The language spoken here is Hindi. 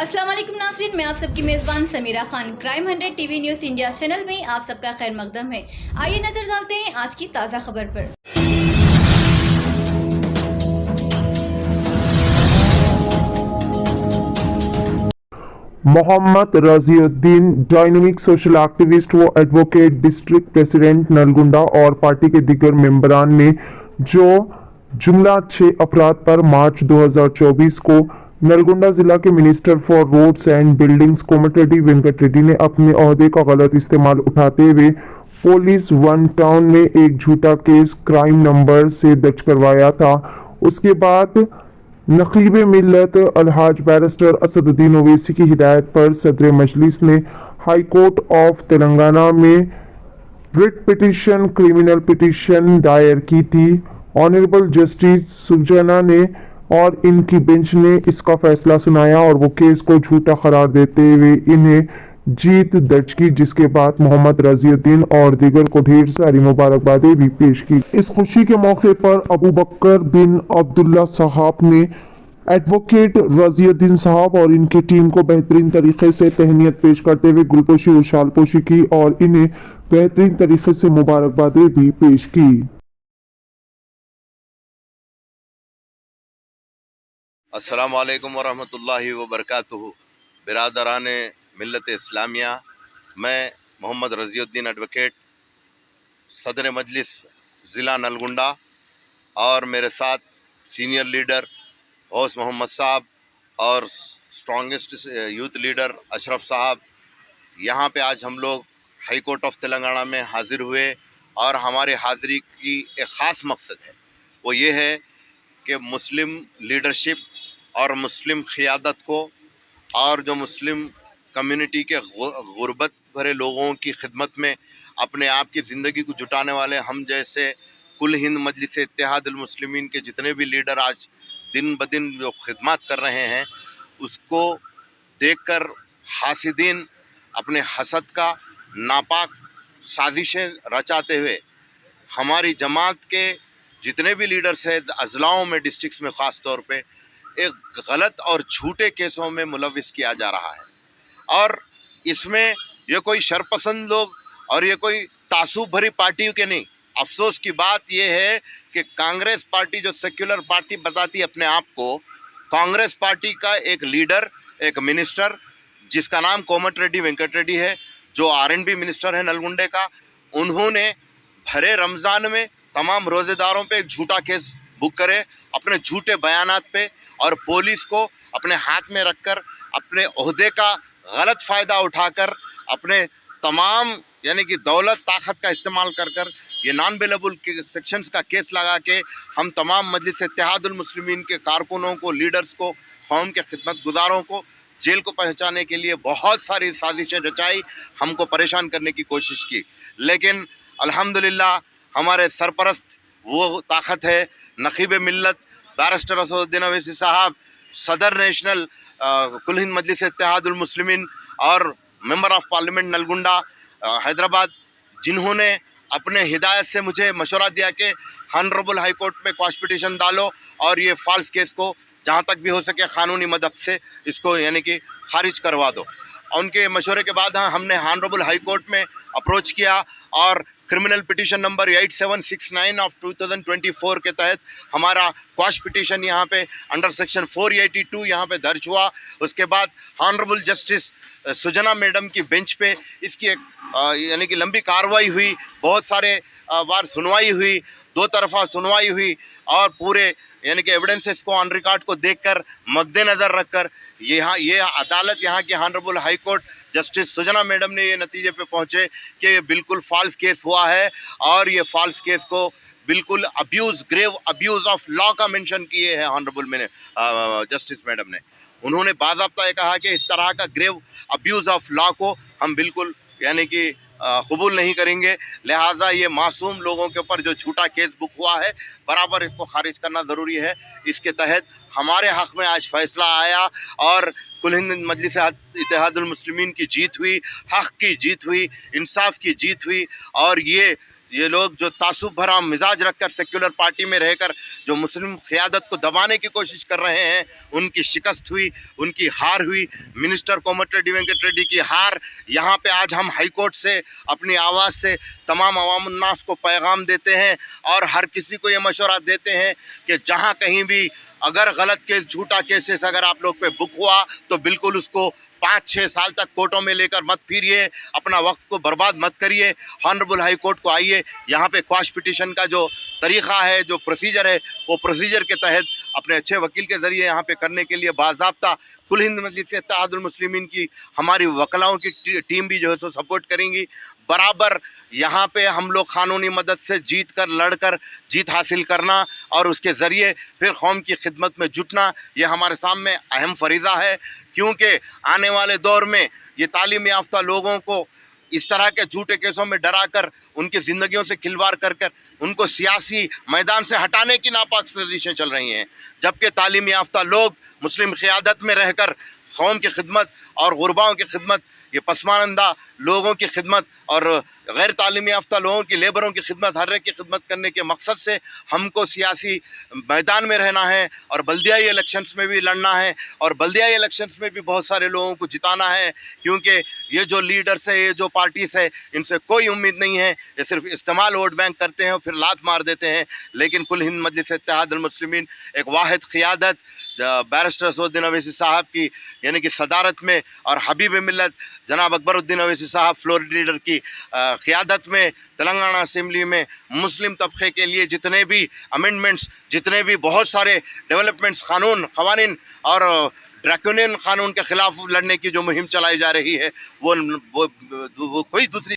अस्सलाम वालेकुम नाज़रीन, मैं आप सबकी मेज़बान Samira Khan. Crime 100 TV news India channel में आप सबका खैर मकदम है। आइए नजर डालते हैं आज की ताज़ा खबर पर। Mohammad Raziuddin dynamic social activist व एडवोकेट डिस्ट्रिक्ट प्रेसिडेंट नलगुंडा और पार्टी के दीगर मेंबरान ने जो जुमला 6 अफराद पर मार्च 2024 को नलगुंडा जिला के minister for roads and buildings Komatireddy Venkat Reddy ने अपने ओहदे का गलत इस्तेमाल उठाते हुए पुलिस वन टाउन में एक झूठा केस क्राइम नंबर से दर्ज करवाया था, उसके बाद नकीब मिल्लत अलहाज बैरिस्टर असदुद्दीन ओवैसी की हिदायत पर सदर मजलिस ने हाई कोर्ट ऑफ तेलंगाना में रिट पिटीशन क्रिमिनल पिटीशन दायर की थी। ऑनरेबल जस्टिस सुजना ने और इनकी बेंच ने इसका फैसला सुनाया और वो केस को झूठा करार देते हुए इन्हें जीत दर्ज की, जिसके बाद मोहम्मद रज़ीउद्दीन और दीगर को ढेर सारी मुबारकबादें भी पेश की। इस खुशी के मौके पर अबू बकर बिन अब्दुल्ला साहब ने एडवोकेट रज़ीउद्दीन साहब और इनकी टीम को बेहतरीन तरीके से तहनीत पेश करते हुए गुलपोशी और शालपोशी की और इन्हें बेहतरीन तरीके से मुबारकबादें भी पेश की। अस्सलाम वालेकुम वरहमतुल्लाहि वबरकातुहू। बिरादरान मिल्लत इस्लामिया, मैं मोहम्मद रज़ीउद्दीन एडवोकेट सदर मजलिस ज़िला नलगुंडा और मेरे साथ सीनियर लीडर गौस मोहम्मद साहब और स्ट्रॉन्गेस्ट यूथ लीडर अशरफ साहब, यहाँ पे आज हम लोग हाई कोर्ट ऑफ तेलंगाना में हाज़िर हुए और हमारी हाज़िरी की एक ख़ास मकसद है, वो ये है कि मुस्लिम लीडरशिप और मुस्लिम क़ियादत को और जो मुस्लिम कम्युनिटी के गुर्बत भरे लोगों की खिदमत में अपने आप की ज़िंदगी को जुटाने वाले हम जैसे कुल हिंद मजलिस इत्तेहादुल मुस्लिमीन के जितने भी लीडर आज दिन ब दिन जो खिदमत कर रहे हैं, उसको देखकर हासिदीन अपने हसद का नापाक साजिशें रचाते हुए हमारी जमात के जितने भी लीडर्स हैं अजलाओं में, डिस्ट्रिक्ट्स में ख़ास तौर पे एक गलत और झूठे केसों में मुलविस किया जा रहा है। और इसमें ये कोई शरपसंद लोग और ये कोई तासुब भरी पार्टी के नहीं। अफसोस की बात ये है कि कांग्रेस पार्टी जो सेक्युलर पार्टी बताती है अपने आप को, कांग्रेस पार्टी का एक लीडर, एक मिनिस्टर जिसका नाम कोमटिरेड्डी वेंकट रेड्डी है, जो R&B मिनिस्टर है नलगुंडे का, उन्होंने भरे रमज़ान में तमाम रोज़ेदारों पे एक झूठा केस बुक करे अपने झूठे बयानात पे और पुलिस को अपने हाथ में रखकर अपने ओहदे का गलत फ़ायदा उठाकर अपने तमाम यानी कि दौलत ताकत का इस्तेमाल कर कर ये नॉन बेलेबल के सेक्शंस का केस लगा के हम तमाम मजलिस इत्तेहादुल मुस्लिमीन के कारकुनों को, लीडर्स को, कौम के खिदमत गुजारों को जेल को पहुंचाने के लिए बहुत सारी साजिशें रचाई, हमको परेशान करने की कोशिश की। लेकिन अल्हम्दुलिल्लाह हमारे सरपरस्त वो ताकत है नकीब मिल्लत बैरिस्टर असदुद्दीन ओवैसी साहब, सदर नेशनल कुल हिंद मजलिस इत्तेहादुल मुस्लिमीन और member of parliament Nalgonda Hyderabad, जिन्होंने अपने हिदायत से मुझे मशवरा दिया कि ऑनरेबल हाई कोर्ट में क्वाश पिटीशन डालो और ये फॉल्स केस को जहाँ तक भी हो सके क़ानूनी मदद से इसको यानी कि खारिज करवा दो। उनके मशवरे के बाद हमने ऑनरेबल हाई कोर्ट में अप्रोच किया और क्रिमिनल पिटीशन नंबर 8769 ऑफ 2024 के तहत हमारा क्वाश पिटीशन यहाँ पे अंडर सेक्शन 482 यहाँ पे दर्ज हुआ। उसके बाद ऑनरेबल जस्टिस सुजना मैडम की बेंच पे इसकी एक यानी कि लंबी कार्रवाई हुई, बहुत सारे बार सुनवाई हुई, दो तरफा सुनवाई हुई और पूरे यानी कि एविडेंसेस को ऑन रिकॉर्ड को देखकर मद्देनज़र रखकर ये अदालत, यहाँ की honourable high court justice Sujana madam ने ये नतीजे पे पहुँचे कि ये बिल्कुल फॉल्स केस हुआ है और ये फॉल्स केस को बिल्कुल ग्रेव अब्यूज़ ऑफ लॉ का मेंशन किए हैं ऑनरेबल मैंने जस्टिस मैडम ने। उन्होंने बाज़ाब्ता ये कहा कि इस तरह का ग्रेव अब्यूज़ ऑफ लॉ को हम बिल्कुल यानी कि कबूल नहीं करेंगे, लिहाजा ये मासूम लोगों के ऊपर जो झूठा केस बुक हुआ है बराबर इसको खारिज करना ज़रूरी है। इसके तहत हमारे हक़ में आज फ़ैसला आया और कुल हिंद मजलिस इत्तेहादुल मुस्लिमीन की जीत हुई, हक़ की जीत हुई, इंसाफ की जीत हुई और ये ये लोग जो तासुब भरा मिजाज रखकर सेक्युलर पार्टी में रहकर जो मुस्लिम क़यादत को दबाने की कोशिश कर रहे हैं, उनकी शिकस्त हुई, उनकी हार हुई। मिनिस्टर कोमटिरेड्डी वेंकट रेड्डी की हार। यहाँ पे आज हम हाई कोर्ट से अपनी आवाज़ से तमाम अवाम उन्नास को पैगाम देते हैं और हर किसी को ये मशवरा देते हैं कि जहाँ कहीं भी अगर गलत केस, झूठा केसेस अगर आप लोग पे बुक हुआ तो बिल्कुल उसको 5-6 साल तक कोर्टों में लेकर मत फिरिए, अपना वक्त को बर्बाद मत करिए। हॉनरेबल हाई कोर्ट को आइए, यहाँ पे क्वाश पिटिशन का जो तरीक़ा है, जो प्रोसीजर है, वो प्रोसीजर के तहत अपने अच्छे वकील के ज़रिए यहाँ पे करने के लिए बाज़ाब्ता कुल हिंद मजलिस इत्तेहादुल मुस्लिमीन की हमारी वकलाओं की टीम भी जो है सो सपोर्ट करेंगी। बराबर यहाँ पे हम लोग क़ानूनी मदद से जीत कर, लड़कर जीत हासिल करना और उसके ज़रिए फिर कौम की खिदमत में जुटना, ये हमारे सामने अहम फरीज़ा है। क्योंकि आने वाले दौर में ये तालीम याफ्ता लोगों को इस तरह के झूठे केसों में डराकर, उनकी ज़िंदगियों से खिलवाड़ कर कर उनको सियासी मैदान से हटाने की नापाक साजिशें चल रही हैं, जबकि तालीम याफ्ता लोग मुस्लिम क़यादत में रहकर कौम की खिदमत और गुरबाओं की खिदमत, ये पसमानंदा लोगों की खिदमत और गैर तालीम याफ्ता लोगों की, लेबरों की खिदमत, हर एक की खिदमत करने के मकसद से हमको सियासी मैदान में रहना है और बल्दियाई इलेक्शंस में भी लड़ना है और बल्दियाई इलेक्शंस में भी बहुत सारे लोगों को जिताना है। क्योंकि ये जो लीडर्स है, ये जो पार्टीज़ है, इनसे कोई उम्मीद नहीं है, ये सिर्फ इस्तेमाल वोट बैंक करते हैं और फिर लात मार देते हैं। लेकिन कुल हिंद मजलिस इत्तेहादुल मुस्लिमीन एक वाहिद क़यादत बैरिस्टर असदुद्दीन अवैसी साहब की यानी कि सदारत में और हबीब मिल्लत जनाब अकबरुद्दीन अवैसी साहब फ्लोर लीडर की क़यादत में तेलंगाना असेंबली में मुस्लिम तबके के लिए जितने भी अमेंडमेंट्स, जितने भी बहुत सारे डेवलपमेंट्स, क़वानीन और ड्रैकोनियन क़ानून के ख़िलाफ़ लड़ने की जो मुहिम चलाई जा रही है, वो कोई दूसरी